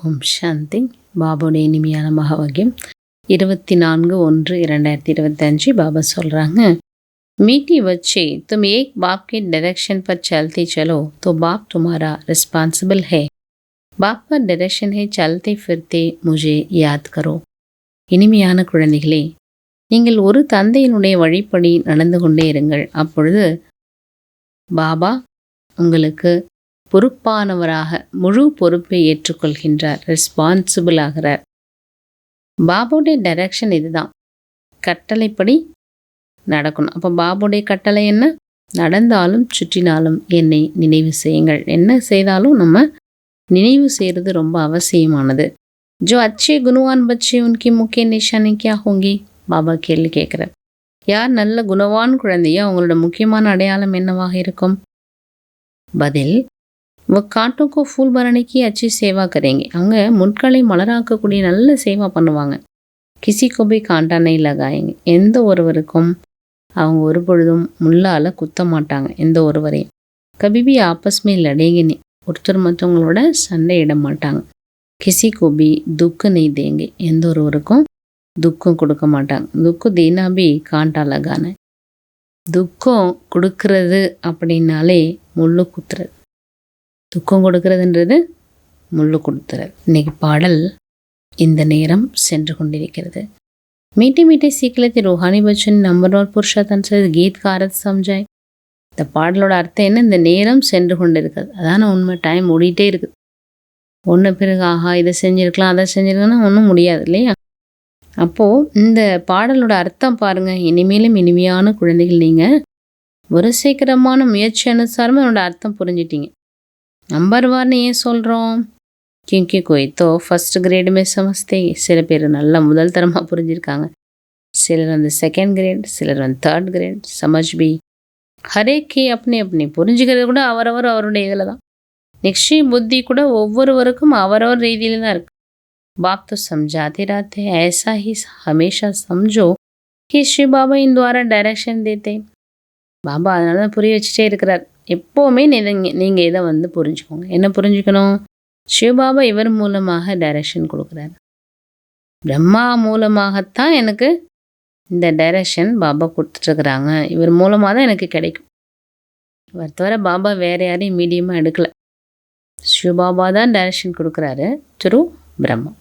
ஓம் சாந்தி. பாபாவுடைய இனிமையான மகாவாக்கியம் 24/1/2025. பாபா சொல்கிறாங்க, मीठी बच्चे तुम एक बाप के डायरेक्शन पर चलते चलो तो बाप तुम्हारा रिस्पॉन्सिबल है. बाप का डायरेक्शन है चलते फिरते मुझे याद करो. இனிமையான குழந்தைகளே, நீங்கள் ஒரு தந்தையினுடைய வழிப்படி நடந்து கொண்டே இருங்கள். அப்பொழுது பாபா உங்களுக்கு பொறுப்பானவராக முழு பொறுப்பை ஏற்றுக்கொள்கின்றார், ரெஸ்பான்சிபிள் ஆகிறார். பாபாவுடைய டைரக்ஷன் இதுதான், கட்டளைப்படி நடக்கணும். அப்போ பாபாவுடைய கட்டளை என்ன? நடந்தாலும் சுற்றினாலும் என்னை நினைவு செய்யுங்கள். என்ன செய்தாலும் நம்ம நினைவு செய்கிறது ரொம்ப அவசியமானது. ஜோ அச்சே குணவான் பச்சே உன்கி முக்கிய நிஷானி கியா ஹோங்கி? பாபா கேள்வி கேட்குறார். யார் நல்ல குணவான் குழந்தையோ அவங்களோட முக்கியமான அடையாளம் என்னவாக இருக்கும்? பதில், காட்டோं को फूल भरने की अच्छी सेवा करेंगे. அவங்க முட்களை மலராக்கக்கூடிய நல்ல சேவா பண்ணுவாங்க. கிசி को भी कांटा नहीं लगाएंगे. எந்த ஒருவருக்கும் அவங்க ஒரு பொழுதும் முள்ளால் குத்த மாட்டாங்க, எந்த ஒருவரையும். कभी भी आपस में लड़ेंगे नहीं. ஒருத்தர் மற்றவங்களோட சண்டையிட மாட்டாங்க. கிசி को भी दुख नहीं देंगे. எந்த ஒருவருக்கும் துக்கம் கொடுக்க மாட்டாங்க. துக்கு தேனா பி காண்டா லகான. துக்கம் கொடுக்கறது அப்படின்னாலே முள்ளு குத்துறது. துக்கம் கொடுக்கறதுன்றது முள்ளு கொடுத்துறது. இன்னைக்கு பாடல் இந்த நேரம் சென்று கொண்டிருக்கிறது. மீட்டி மீட்டி சீக்கிரத்தை ரோஹானி பச்சன் நம்பர் और புருஷார்த்தம் से गीत का अर्थ समझाए. இந்த பாடலோட அர்த்தம் என்ன? இந்த நேரம் சென்று கொண்டு இருக்குது, அதான உண்மை. டைம் ஓடிட்டே இருக்குது. ஒன்று பிறகு ஆஹா இதை செஞ்சுருக்கலாம் அதை செஞ்சுருக்கலாம்னா ஒன்றும் முடியாது இல்லையா? அப்போது இந்த பாடலோட அர்த்தம் பாருங்கள். இனிமேலும் இனிமையான குழந்தைகள், நீங்கள் ஒரு சீக்கிரமான முயற்சி அனுசாரமாக அதனோட அர்த்தம் புரிஞ்சிட்டீங்க. நம்பர் வார்னு ஏன் சொல்கிறோம்? क्योंकि कोई तो फर्स्ट ग्रेड में समझते. சில பேர் நல்லா முதல் தரமாக புரிஞ்சிருக்காங்க, சிலர் வந்து செகண்ட் கிரேட், சிலர் வந்து தேர்ட் கிரேட். சமஜ் பி ஹரேக்கே அப்படி அப்படி புரிஞ்சுக்கிறது கூட அவரவர் அவருடைய இதில் தான். நிச்சய புத்தி கூட ஒவ்வொருவருக்கும் அவரவர் ரீதியில் தான் இருக்குது. बाप तो समझाते रहते हैं, ऐसा ही हमेशा समझो कि श्री बाबा इन द्वारा डायरेक्शन देते. பாபா அதனால தான் புரிய வச்சுட்டே இருக்கிறார். எப்போவுமே நீங்கள் இதை வந்து புரிஞ்சுக்கோங்க. என்ன புரிஞ்சுக்கணும்? சிவபாபா இவர் மூலமாக டைரக்ஷன் கொடுக்குறாரு. பிரம்மா மூலமாகத்தான் எனக்கு இந்த டைரக்ஷன் பாபா கொடுத்துட்ருக்குறாங்க. இவர் மூலமாக தான் எனக்கு கிடைக்கும். இவர் தவிர பாபா வேறு யாரையும் மீடியமாக எடுக்கலை. சிவபாபா தான் டைரக்ஷன் கொடுக்குறாரு த்ரூ பிரம்மா.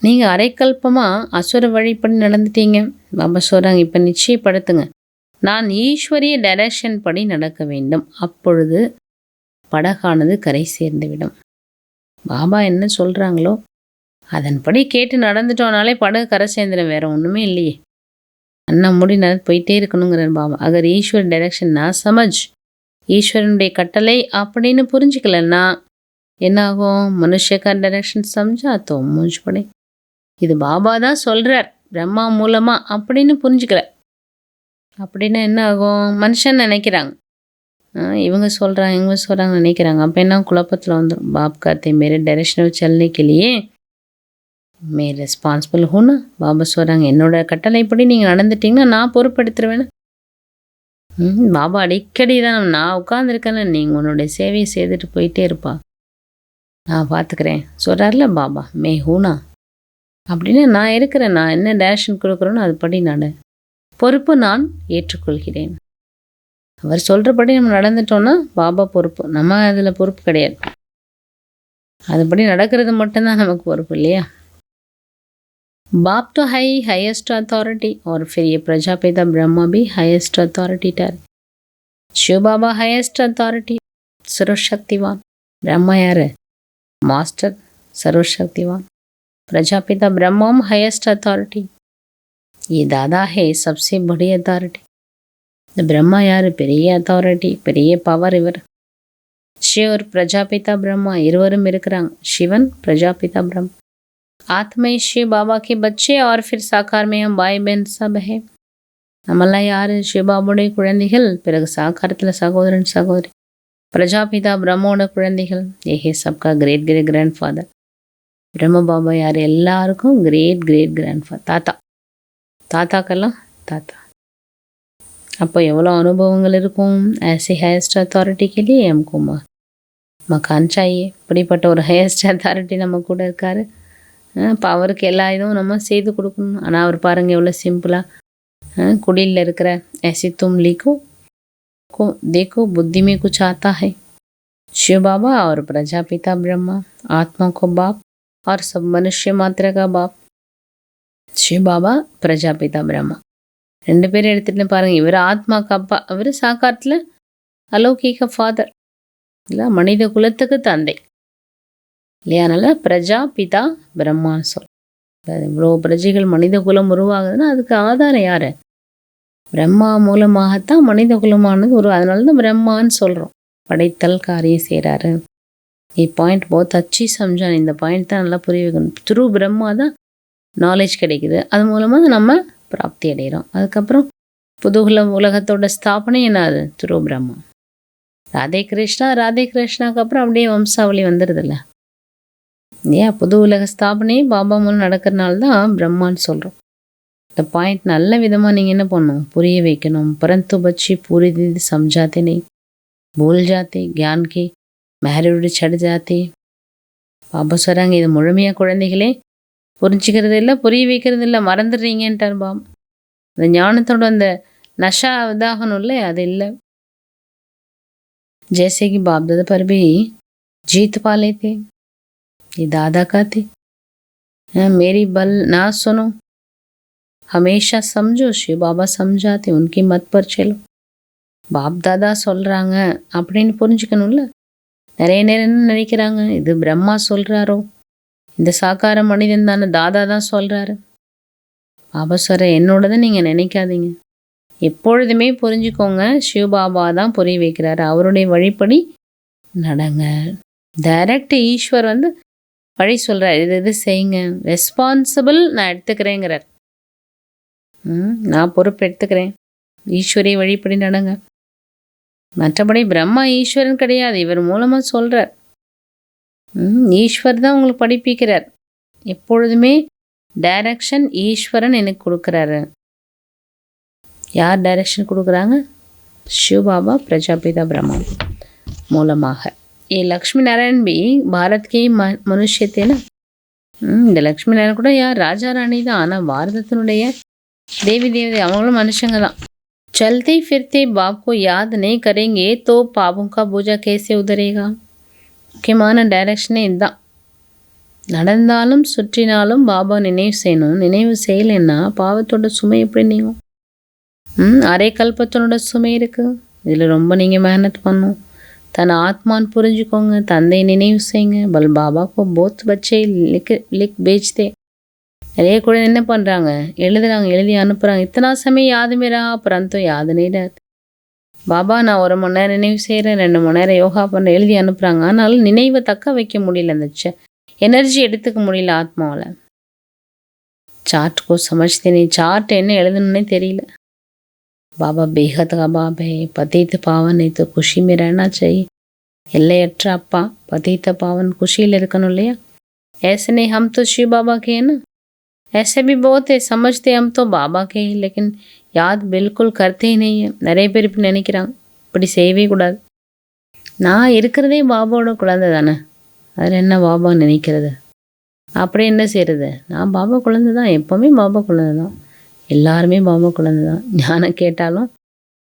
நீங்கள் அரைக்கல்பமாக அசுர வழிப்படி நடந்துட்டீங்க. பாபா சொல்கிறாங்க, இப்போ நிச்சயப்படுத்துங்க, நான் ஈஸ்வரிய டைரக்ஷன் படி நடக்க வேண்டும். அப்பொழுது படகானது கரை சேர்ந்துவிடும். பாபா என்ன சொல்கிறாங்களோ அதன்படி கேட்டு நடந்துட்டோனாலே படகு கரை சேர்ந்துடும். வேறு ஒன்றுமே இல்லையே. அண்ணா முடி நடந்து போயிட்டே இருக்கணுங்கிறார் பாபா. அகர் ஈஸ்வர் டைரக்ஷன் நான் சமஜ், ஈஸ்வரனுடைய கட்டளை அப்படின்னு புரிஞ்சுக்கலன்னா என்னாகும்? மனுஷக்கா டைரக்ஷன் சமஜா தோ மூஞ்ச் படை. இது பாபா தான் சொல்கிறார் பிரம்மா மூலமாக அப்படின்னு புரிஞ்சுக்கல அப்படின்னா என்ன ஆகும்? மனுஷன் நினைக்கிறாங்க, இவங்க சொல்கிறாங்க இவங்க சொல்கிறாங்க நினைக்கிறாங்க. அப்போ என்ன? குழப்பத்தில் வந்துடும். பாப் காத்தே மேரே டைரக்ஷன் செல்லே கேலியே மே ரெஸ்பான்சிபிள் ஹூனா. பாபா சொல்கிறாங்க, என்னோட கட்டளைப்படி நீங்கள் நடந்துட்டிங்கன்னா நான் பொறுப்படுத்துருவேன்னு. பாபா அடிக்கடி தான் நான் உட்காந்துருக்கேன்னு, நீங்கள் உன்னுடைய சேவையை செய்துட்டு போயிட்டே இருப்பா, நான் பார்த்துக்கிறேன் சொல்கிறார்ல பாபா. மே ஹூனா அப்படின்னு நான் இருக்கிறேன். நான் என்ன டைரக்ஷன் கொடுக்குறேன்னு அதுபடி நான் பொறுப்பு நான் ஏற்றுக்கொள்கிறேன். அவர் சொல்கிறபடி நம்ம நடந்துட்டோன்னா பாபா பொறுப்பு, நம்ம அதில் பொறுப்பு கிடையாது. அதுபடி நடக்கிறது மட்டும்தான் நமக்கு பொறுப்பு இல்லையா? बाप तो है ही हाईएस्ट अथॉरिटी और फिर ये प्रजापिता ब्रह्मा भी हाईएस्ट अथॉरिटी ठहरे. शिव बाबा हाईएस्ट अथॉरिटी, सर्वशक्तिवान. ब्रह्मा यार मास्टर सर्वशक्तिवान. Prajapita Brahma highest authority. ये दादा है सबसे बड़ी अथॉरिटी. இந்த பிரம்மா யார்? பெரிய அத்தாரிட்டி, பெரிய பவர் இவர். சிவர் பிரஜாபிதா பிரம்மா இருவரும் இருக்கிறாங்க. சிவன் பிரஜாபிதா பிரம்மா. ஆத்மை शिव बाबा के बच्चे और फिर साकार में हम भाई बहन सब है. நம்மெல்லாம் யார்? சிவபாபாவுடைய குழந்தைகள், பிறகு சாக்காரத்தில் சகோதரன் சகோதரி. பிரஜாபிதா பிரம்மோட குழந்தைகள். ஏஹே சப்கா கிரேட் கிரேட் கிராண்ட் ஃபாதர். பிரம்ம பாபா யார்? எல்லாருக்கும் கிரேட் கிரேட் கிராண்ட் ஃபாதர், தாத்தா. தாத்தாக்கெல்லாம் தாத்தா. அப்போ எவ்வளோ அனுபவங்கள் இருக்கும். ऐसे हाईएस्ट अथॉरिटी के लिए हमको மக்கான் சாயே, இப்படிப்பட்ட ஒரு ஹையஸ்ட் அத்தாரிட்டி நம்ம கூட இருக்கார். இப்போ அவருக்கு எல்லா இதுவும் நம்ம செய்து கொடுக்கணும். ஆனால் அவர் பாருங்கள் எவ்வளோ சிம்பிளாக குடியில் இருக்கிற ऐसे तुम लिखो को देखो बुद्धि में कुछ आता है। शिव बाबा और प्रजापिता ब्रह्मा, आत्मा को बाप और सब मनुष्य मात्र का बाप। शिव बाबा प्रजापिता ब्रह्मा 2 பேரும் எடுத்துகிட்டு பாருங்கள். இவர் ஆத்மாக்கு அப்பா, அவர் சாக்காரத்தில் அலௌகிக ஃபாதர் இல்லை, மனித குலத்துக்கு தந்தை இல்லையா? அதனால் பிரஜா பிதா பிரம்மான்னு சொல். இவ்வளோ பிரஜைகள் மனித குலம் உருவாகுதுன்னா அதுக்கு ஆதாரம் யார்? பிரம்மா மூலமாகத்தான் மனித குலமானது அதனால தான் பிரம்மான்னு சொல்கிறோம். படைத்தல் காரியம் செய்கிறாரு. பாயிண்ட் बहुत अच्छी समझान. இந்த பாயிண்ட் தான் நல்லா புரிய வைக்கணும். த்ரூ பிரம்மா தான் நாலேஜ் கிடைக்குது, அது மூலமாக நம்ம பிராப்தி அடைகிறோம். அதுக்கப்புறம் உலகத்தோட ஸ்தாபனை என்னது? த்ரூ பிரம்மா. ராதே கிருஷ்ணாக்கு அப்புறம் அப்படியே வம்சாவளி வந்துடுதில்ல. ஏன் புது உலக ஸ்தாபனை பாபா மூலம் நடக்கிறனால தான் பிரம்மான்னு சொல்கிறோம். இந்த பாயிண்ட் நல்ல விதமாக நீங்கள் என்ன பண்ணணும்? புரிய வைக்கணும். परंतु बच्चे पूरी दिन समझाते नहीं, भूल जाते, ज्ञान के महरूड चढ़ जाते. பாபா சொல்கிறாங்க, இது முழுமையாக குழந்தைகளே புரிஞ்சுக்கிறது இல்லை, புரிய வைக்கிறது இல்லை, மறந்துடுறீங்கன்ட்டார் பாபா. அந்த ஞானத்தோட அந்த நஷா இதாகணும் இல்லை, அது இல்லை. जैसे कि बाप दादा पर भी जीत पा लेते, ये दादा का थे, मेरी बल ना सुनो, हमेशा समझो, शिव बाबा समझाते, उनकी मत पर चलो. பாப் தாதா சொல்கிறாங்க அப்படின்னு புரிஞ்சுக்கணும்ல. நிறைய நேரம் என்ன நினைக்கிறாங்க, இது பிரம்மா சொல்கிறாரோ, இந்த சாக்கார மனிதன் தானே தாதா தான் சொல்கிறாரு. பாபா சொல்கிற என்னோடதை நீங்கள் நினைக்காதீங்க. எப்பொழுதுமே புரிஞ்சுக்கோங்க, சிவபாபா தான் புரிய வைக்கிறாரு. அவருடைய வழிப்படி நடங்க. டைரக்ட் ஈஸ்வர் வழி சொல்கிறார், இது செய்யுங்க, ரெஸ்பான்சிபிள் நான் எடுத்துக்கிறேங்கிறார். நான் பொறுப்பு எடுத்துக்கிறேன், ஈஸ்வரிய வழிப்படி நடங்க. மற்றபடி பிரம்மா ஈஸ்வரன் கிடையாது, இவர் மூலமாக சொல்கிறார். ஈஸ்வர் தான் உங்களுக்கு படிப்பிக்கிறார். எப்பொழுதுமே டைரக்ஷன் ஈஸ்வரன் எனக்கு கொடுக்குறாரு. யார் டைரக்ஷன் கொடுக்குறாங்க? शिव बाबा प्रजापिता ब्रह्मा மூலமாக. லக்ஷ்மி நாராயண் பி பாரத்கே மனுஷ்ய थे ना. இந்த லக்ஷ்மி நாராயண் கூட யார்? ராஜா ராணி தான். ஆனால் பாரதத்தினுடைய தேவி தேவதை அவங்களும் மனுஷங்க தான். चलते फिरते बाप को याद नहीं करेंगे तो पापों का बोझा कैसे उतरेगा. முக்கியமான டைரக்ஷனே இதுதான். நடந்தாலும் சுற்றினாலும் பாபா நினைவு செய்யணும். நினைவு செய்யலைன்னா பாவத்தோட சுமை எப்படி நீங்கும்? அரை கல்பத்தினோட சுமை இருக்குது. இதில் ரொம்ப நீங்கள் மேனத் பண்ணணும். தன் ஆத்மான்னு புரிஞ்சுக்கோங்க, தந்தை நினைவு செய்யுங்க. பல் பாபாக்கோ போத் பச்சை லிக் பேஜ்தே. நிறைய குழந்தை என்ன பண்ணுறாங்க, எழுதுறாங்க, எழுதி அனுப்புகிறாங்க. இத்தனா சமயம் யாद में रहा परंतु याद नहीं रहता. பாபா நான் 1 மணி நேரம் நினைவு செய்கிறேன், 2 மணி நேரம் யோகா பண்ணுறேன், எழுதி அனுப்புகிறாங்க. ஆனாலும் நினைவை தக்க வைக்க முடியல, அந்த எனர்ஜி எடுத்துக்க முடியல ஆத்மாவில். சார்ட்கோ சமஜ்தே சார்ட் என்ன எழுதணுன்னே தெரியல. பாபா बेहद का बाप है, पतित पावन है तो खुशी में रहना चाहिए. எல்லையற்ற அப்பா, पतित पावन खुशिயில் இருக்கணும் இல்லையா? ऐसे नहीं हम तो शिव बाबा के हैं ना, ऐसे भी बहुत है समझते हम तो बाबा के ही, लेकिन याद बिल्कुल करते ही नहीं है. நிறைய பேர் இப்படி நினைக்கிறாங்க. இப்படி செய்யவே கூடாது. நான் இருக்கிறதே பாபாவோட குழந்தை தானே, அதில் என்ன பாபா நினைக்கிறது, அப்படி என்ன செய்கிறது? நான் பாபா குழந்தை தான், எப்போவுமே பாபா குழந்தை தான், எல்லாருமே பாபா குழந்தை தான். ஞானம் கேட்டாலும்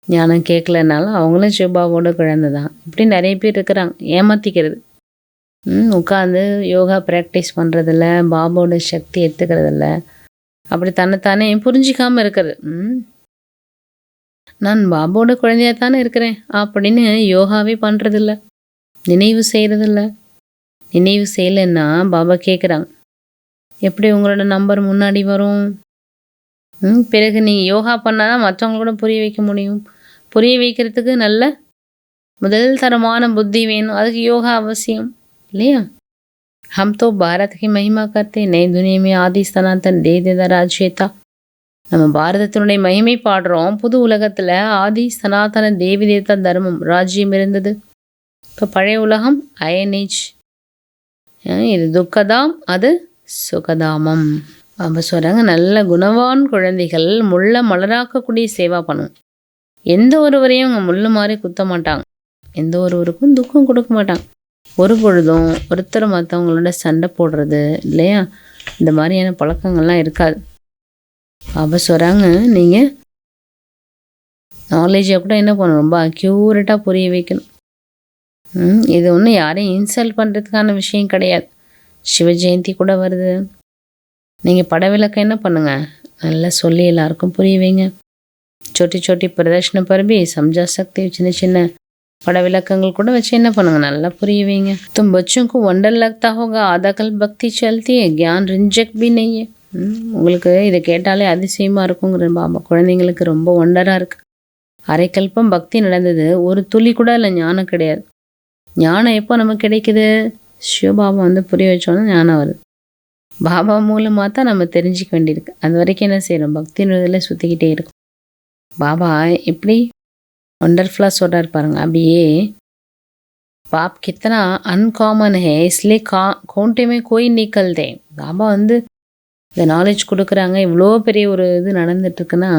ஞானம் கேட்கலனாலும் அவங்களும் சிவபாபாவோட குழந்தை தான். இப்படி நிறைய பேர் இருக்கிறாங்க, ஏமாற்றிக்கிறது. உட்காந்து யோகா ப்ராக்டிஸ் பண்ணுறதில்ல, பாபாவோட சக்தி எடுத்துக்கிறதில்ல, அப்படி தன்னைத்தானே புரிஞ்சிக்காமல் இருக்கிறது. நான் பாபாவோட குழந்தையாக தானே இருக்கிறேன் அப்படின்னு யோகாவே பண்ணுறதில்ல, நினைவு செய்கிறதில்ல. நினைவு செய்யலைன்னா பாபா கேட்குறாங்க, எப்படி உங்களோட நம்பர் முன்னாடி வரும்? பிறகு நீங்கள் யோகா பண்ணால் தான் மற்றவங்களோட புரிய வைக்க முடியும். புரிய வைக்கிறதுக்கு நல்ல முதல் தரமான புத்தி வேணும், அதுக்கு யோகா அவசியம் இல்லையா? हम तो भारत की महिमा करते, नई दुनिया में आदि सनातन दे देदा ராஜ்யத்தா. நம்ம பாரதத்தினுடைய மகிமை பாடுறோம். புது உலகத்தில் ஆதி சனாதன தேவி தேவதா தர்மம் ராஜ்யம் இருந்தது. இப்போ பழைய உலகம் அயனேஜ், இது துக்கதாம், அது சுகதாமம். அவங்க சொல்கிறாங்க, நல்ல குணவான் குழந்தைகள் முள்ள மலராக்கக்கூடிய சேவா பண்ணும். எந்த ஒருவரையும் அவங்க முள்ளு மாதிரி குத்த மாட்டாங்க, எந்த ஒருவருக்கும் துக்கம் கொடுக்க மாட்டாங்க. ஒரு பொழுதும் ஒருத்தர் மற்றவங்களோட சண்டை போடுறது இல்லையா, இந்த மாதிரியான பழக்கங்கள்லாம் இருக்காது. அப்போ சொல்கிறாங்க, நீங்கள் நாலேஜை கூட என்ன பண்ணணும், ரொம்ப அக்யூரேட்டாக புரிய வைக்கணும். இது ஒன்றும் யாரையும் இன்சல்ட் பண்ணுறதுக்கான விஷயம் கிடையாது. சிவ ஜெயந்தி கூட வருது. நீங்கள் பட விளக்கம் என்ன பண்ணுங்கள், நல்லா சொல்லி எல்லாருக்கும் புரிய வைங்க. छोटी छोटी प्रदर्शन पर भी समझा सकते हो, சின்ன சின்ன பட விளக்கங்கள் கூட வச்சு என்ன பண்ணுங்க, நல்லா புரிய வைங்க. तुम बच्चों को वंडर लगता होगा, आधा कल भक्ति चलती है, ज्ञान रिंजक भी नहीं है. உங்களுக்கு இதை கேட்டாலே அதிசயமாக இருக்குங்கிற பாபா. குழந்தைங்களுக்கு ரொம்ப ஒண்டராக இருக்குது. அரைக்கல்பம் பக்தி நடந்தது, ஒரு துளி கூட இல்லை ஞானம் கிடையாது. ஞானம் எப்போ நமக்கு கிடைக்குது, சிவபாபா வந்து புரிய வச்சோன்னா ஞானம் வருது. பாபா மூலமாக தான் நம்ம தெரிஞ்சிக்க வேண்டியிருக்கு. அது வரைக்கும் என்ன செய்கிறோம், பக்தி இதில் சுற்றிக்கிட்டே இருக்கும். பாபா எப்படி वंडरफुल्ला சொல்கிறார் பாருங்க. அப்படியே बाप कितना अनकॉमन है, इसलिए काउंटे में कोई निकलते. பாபா வந்து இந்த நாலேஜ் கொடுக்குறாங்க, இவ்வளோ பெரிய ஒரு இது நடந்துட்டுருக்குன்னா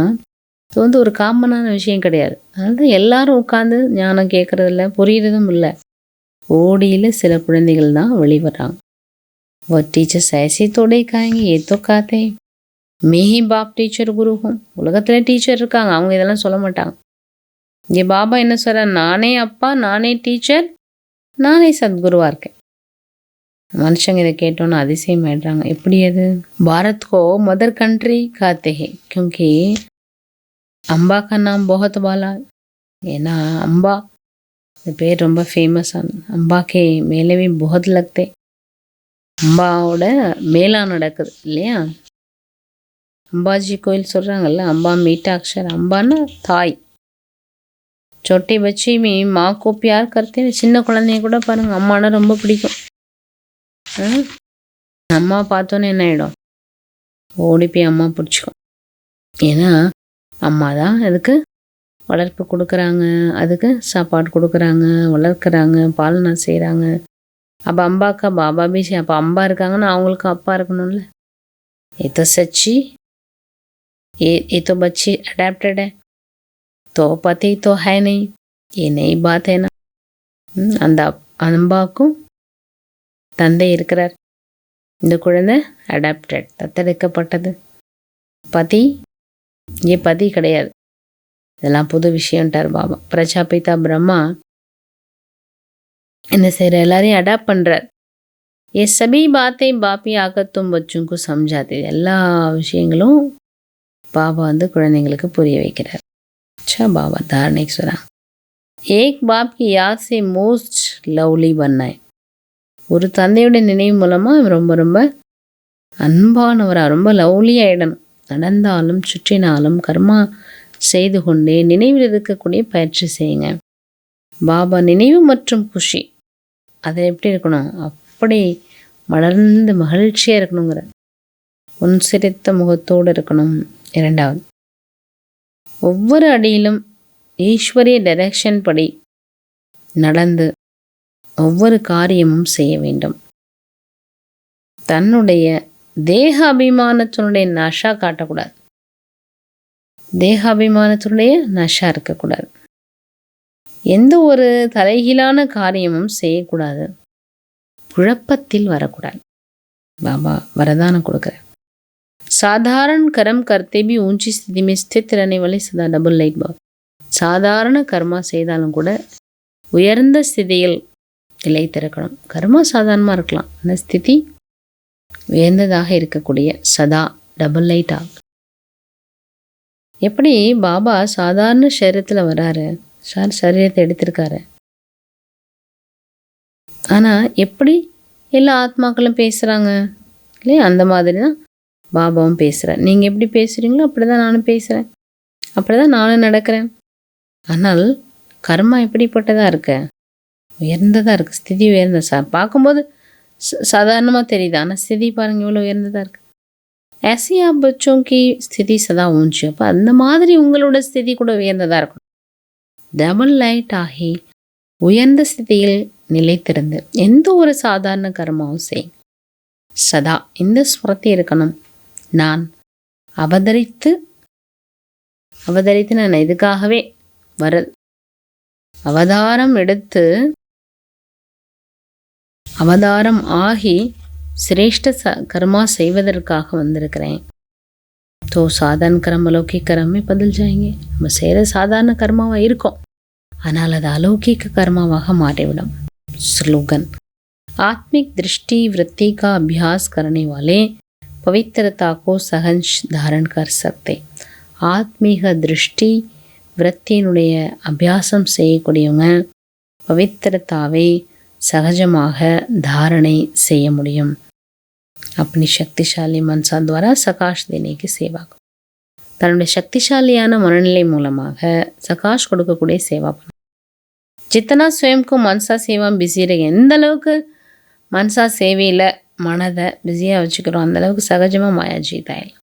இது வந்து ஒரு காமனான விஷயம் கிடையாது. அதனால தான் எல்லாரும் உட்காந்து ஞானம் கேட்குறதில்ல, புரியுறதும் இல்லை. ஓடியில் சில குழந்தைகள் தான் வெளிவர்றாங்க. वो टीचर्स ऐसे थोड़े खाएंगे, ये तो खाते हैं. மேஹி பாப் டீச்சர் குருகும். உலகத்தில் டீச்சர் இருக்காங்க, அவங்க இதெல்லாம் சொல்ல மாட்டாங்க. இங்கே பாபா என்ன சொல்கிறார், நானே அப்பா, நானே டீச்சர், நானே சத்குருவாக இருக்கேன். மனுஷங்க இதை கேட்டோன்னு அதிசயம் ஆயிடுறாங்க. எப்படி அது, பாரத்கோ மதர் கண்ட்ரி காத்தே ஹே, क्योंकि அம்பா கா நாம் बहुत வாலா. ஏன்னா அம்பா இந்த பேர் ரொம்ப ஃபேமஸான. அம்பாக்கே மேலவே बहुत लगते. அம்பாவோட மேலா நடக்குது இல்லையா. அம்பாஜி கோயில் சொல்கிறாங்கல்ல, அம்பா மீட்டா அக்ஷர். அம்பான்னா தாய். சொட்டி பச்சி மீ மா கோ பியார் கர்த்தே. சின்ன குழந்தைய கூட பாருங்கள், அம்மானா ரொம்ப பிடிக்கும். அம்மா பார்த்தோன்னே என்ன ஆகிடும், ஓடி போய் அம்மா பிடிச்சிக்கும். ஏன்னா அம்மா தான் அதுக்கு வளர்ப்பு கொடுக்குறாங்க, அதுக்கு சாப்பாடு கொடுக்குறாங்க, வளர்க்குறாங்க, பாலனை செய்கிறாங்க. அப்போ அம்பாக்கா பாபா பி. அப்போ அம்பா இருக்காங்கன்னா அவங்களுக்கு அப்பா இருக்கணும்ல. இது சச்சி, ये तो बच्ची अडेप्टेड है, तो पति तो है नहीं, ये नई बात है ना. அந்த அம்பாக்கும் தந்தை இருக்கிறார். இந்த குழந்தை அடாப்டட், தத்தெடுக்கப்பட்டது. பதி ஏ பதி கிடையாது. இதெல்லாம் புது விஷயம்ட்டார் பாபா. பிரஜாபிதா பிரம்மா என்ன செய்கிற, எல்லாரையும் அடாப்ட் பண்ணுறார். ये सभी बातें बापी आकर तुम बच्चों को समझाते. எல்லா விஷயங்களும் பாபா வந்து குழந்தைங்களுக்கு புரிய வைக்கிறார். अच्छा बाबा धारणिक सुना, एक बाप की याद से मोस्ट लवली बनना है. ஒரு தந்தையோட நினைவு மூலமாக ரொம்ப ரொம்ப அன்பானவராக, ரொம்ப லவ்லி ஆகிடணும். நடந்தாலும் சுற்றினாலும் கர்மா செய்து கொண்டே நினைவில் இருக்கக்கூடிய பயிற்சி செய்யுங்க. பாபா நினைவு மற்றும் குஷி அது எப்படி இருக்கணும், அப்படி மலர்ந்து மகிழ்ச்சியாக இருக்கணுங்கிற புன்சிரித்த முகத்தோடு இருக்கணும். இரண்டாவது, ஒவ்வொரு அடியிலும் ஈஸ்வரிய டைரக்ஷன் படி நடந்து ஒவ்வொரு காரியமும் செய்ய வேண்டும். தன்னுடைய தேக அபிமானத்தினுடைய நஷா காட்டக்கூடாது. தேக அபிமானத்தினுடைய நஷா இருக்கக்கூடாது. எந்த ஒரு தலைகீழான காரியமும் செய்யக்கூடாது. குழப்பத்தில் வரக்கூடாது. பாபா வரதானம் கொடுக்குற. साधारण कर्म करते भी ऊंची स्थिति में स्थित रहने वाले सदा डबल लाइट बाबा. சாதாரண கர்மா செய்தாலும் கூட உயர்ந்த ஸ்திதியில் நிலைத்திருக்கணும். கர்மா சாதாரணமாக இருக்கலாம், அந்த ஸ்திதி உயர்ந்ததாக இருக்கக்கூடிய சதா டபுள் லைட் ஆகும். எப்படி பாபா சாதாரண சரீரத்தில் வராரு, சரீரத்தை எடுத்திருக்காரு. ஆனால் எப்படி எல்லா ஆத்மாக்களும் பேசுகிறாங்க இல்லையா, அந்த மாதிரி தான் பாபாவும் பேசுகிறார். நீங்கள் எப்படி பேசுகிறீங்களோ அப்படி தான் நானும் பேசுகிறேன், அப்படி தான் நானும் நடக்கிறேன். ஆனால் கர்மா எப்படிப்பட்டதாக இருக்கு, உயர்ந்ததாக இருக்குது. ஸ்திதி உயர்ந்த பார்க்கும்போது சாதாரணமாக தெரியுது, ஆனால் ஸ்திதி பாருங்கள் இவ்வளோ உயர்ந்ததாக இருக்குது. ऐसी आप बच्चों की स्थिति सदा ऊंची. அப்போ அந்த மாதிரி உங்களோட ஸ்திதி கூட உயர்ந்ததாக இருக்கணும். டபுள் லைட் ஆகி உயர்ந்த ஸ்திதியில் நிலைத்திருந்து எந்த ஒரு சாதாரண கர்மாவும் செய். சதா இந்த ஸ்மிருதி இருக்கணும். நான் அவதரித்து நான் இதுக்காகவே அவதாரம் எடுத்து அவதாரம் ஆகி சிரேஷ்ட கர்மா செய்வதற்காக வந்திருக்கிறேன். तो சாதாரண கர்ம அலௌகிக கர்மே பதில் जाएंगे. நம்ம செய்கிற சாதாரண கர்மாவாக இருக்கும், ஆனால் அது அலௌகிக கர்மாவாக மாறிவிடும். ஸ்லோகன். आत्मिक दृष्टि वृत्ति का अभ्यास करने वाले पवित्रता को सहज धारण कर सकते. ஆத்மீக திருஷ்டி விரத்தியினுடைய அபியாசம் செய்யக்கூடியவங்க பவித்திரத்தாவை சகஜமாக தாரணை செய்ய முடியும். अपनी शक्तिशाली मनसा द्वारा सकाश देने की सेवा. தன்னுடைய சக்திசாலியான மனநிலை மூலமாக சகாஷ் கொடுக்கக்கூடிய சேவா பண்ணும். ஜித்தனா ஸ்வயம்க்கு மனசா சேவா பிஸி இருக்கு, எந்த அளவுக்கு மனசா சேவையில் மனதை பிஸியாக வச்சுக்கிறோம் அந்த அளவுக்கு சகஜமாக மாயா ஜீத் ஆயிடலாம்.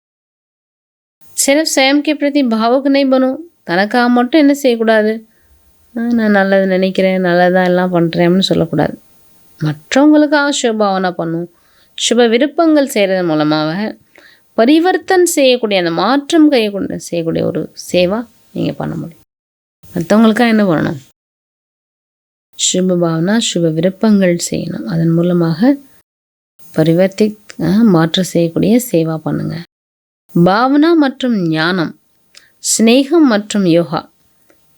சிर्फ स्वयं के प्रति भावुक नहीं बनो. தனக்காக மட்டும் என்ன செய்யக்கூடாது, நான் நல்லது நினைக்கிறேன், நல்லதாக எல்லாம் பண்ணுறேன்னு சொல்லக்கூடாது. மற்றவங்களுக்காக சுபாவனா பண்ணும். சுப விருப்பங்கள் செய்கிறது மூலமாக பரிவர்த்தன் செய்யக்கூடிய அந்த மாற்றம் செய்யக்கூடிய ஒரு சேவா நீங்கள் பண்ண முடியும். மற்றவங்களுக்காக என்ன பண்ணணும், சுப பாவனா சுப விருப்பங்கள் செய்யணும். அதன் மூலமாக பரிவர்த்தி மாற்றம் செய்யக்கூடிய சேவா பண்ணுங்க. பாவனா மற்றும் ஞானம், ஸ்னேகம் மற்றும் யோகா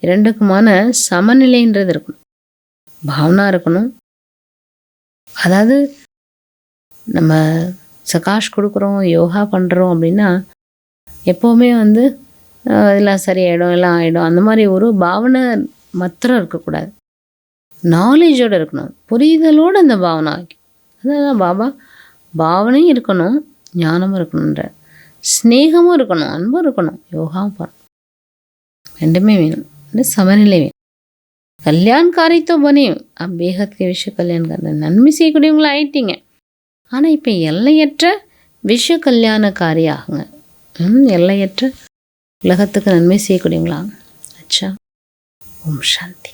இரண்டுக்குமான சமநிலைன்றது இருக்கணும். பாவனா இருக்கணும், அதாவது நம்ம சகாஷ் கொடுக்குறோம் யோகா பண்ணுறோம் அப்படின்னா எப்போவுமே எல்லாம் சரியாயிடும் எல்லாம் ஆகிடும் அந்த மாதிரி ஒரு பாவனை மாத்திரம் இருக்கக்கூடாது. நாலேஜோடு இருக்கணும், புரிதலோடு அந்த பாவனை ஆகி. அதான் பாபா பாவனையும் இருக்கணும், ஞானமும் இருக்கணுன்ற, ஸ்னேகமும் இருக்கணும், அன்பும் இருக்கணும், யோகாவும் பண்ணணும். ரெண்டுமே வேணும், சமநிலை வேணும். கல்யாண்காரித்தோ பனியும் பேகத்துக்கு விஷய கல்யாண்காரி நன்மை செய்யக்கூடியவங்களா ஆயிட்டீங்க. ஆனால் இப்போ எல்லையற்ற விஷய கல்யாணக்காரி ஆகுங்க. எல்லையற்ற உலகத்துக்கு நன்மை செய்யக்கூடியவங்களா. அச்சா. ஓம் சாந்தி.